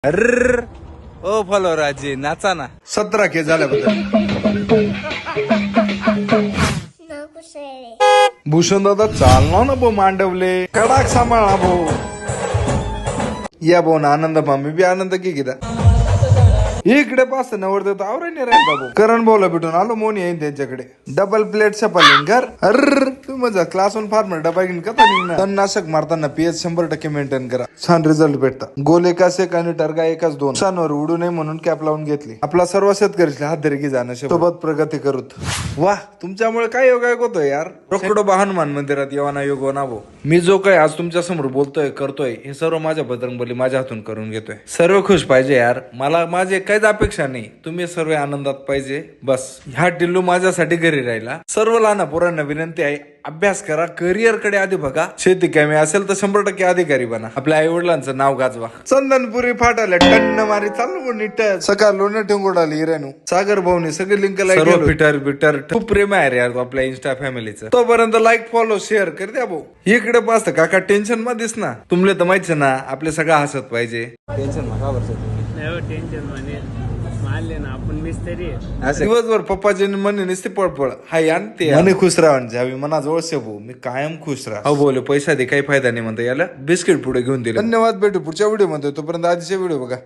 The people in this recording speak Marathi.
अर्र ओ फलोराजी नाचा ना. 17 के झाल्याबद्दल भूषण दादा चालना ना भाऊ मांडवले कडाक सांभाळा भाऊ. या भाऊ ना आनंद मी बी आनंद की घेता इकडे पास नवरदेव आवराने राहता भाऊ. करण भाऊला भेटून आलो मोनी येईन त्यांच्याकडे. डबल प्लेट चपाली घर अर्र तू मजा क्लास 1 फार्मर डबा घेऊन कथा निघणार. तणनाशक मारताना पीएच 100% मेंटेन करा. छान रिझल्ट भेटता. गोल एकाच एक आणि टर्गा एकाच 2. सणवर उडू नये म्हणून कॅप लावून घेतली. आपला सर्व शेतकरी हात धरकी जाणं सोबत प्रगती करूत. वाह तुमच्यामुळे काय योगायोग होतोय यार. रोकडो हनुमान मंदिरात येवाना योग ना भाऊ. मी जो काही आज तुमच्या समोर बोलतोय करतोय हे सर्व माझ्या बजरंगबली माझ्या हातून करून घेतोय. सर्व खुश पाहिजे यार. मला माझे काहीच अपेक्षा नाही. तुम्ही सर्व आनंदात पाहिजे बस. ह्या टिल्लू माझ्यासाठी घरी राहिला. सर्व लहान पोरांना विनंती आहे अभ्यास करा. करिअर कडे आधी बघा. शेती कमी असेल तर 100% अधिकारी बना. आपल्या आई वडिलांचं नाव गाजवा. चंदनपुरी फाटाला टन्न मारी चालू नीट सकाळ लोण ठेंगोडाली हिरानू सागर भाऊनी सगळे लिंक लाईक बिटर बिटर खूप प्रेम आहे यार आपल्या इन्स्टा फॅमिलीचं. तोपर्यंत लाईक फॉलो शेअर कर द्या भाऊ. इकडे पास काका टेन्शन मध्येच ना. तुमले तर माहिती ना आपले सगळं हसत पाहिजे. टेन्शन दिवसभर पप्पाचे म्हणे नुसते पळपळ हाय आणते म्हणे खुश राहा जावी मना जवळ भाऊ. मी कायम खुश राहा. हो बोले पैसा दे काही फायदा नाही म्हणता याला बिस्किट पुढे घेऊन दिले. धन्यवाद भेटू पुढच्या व्हिडिओ मध्ये. तोपर्यंत आधीचे व्हिडिओ बघा.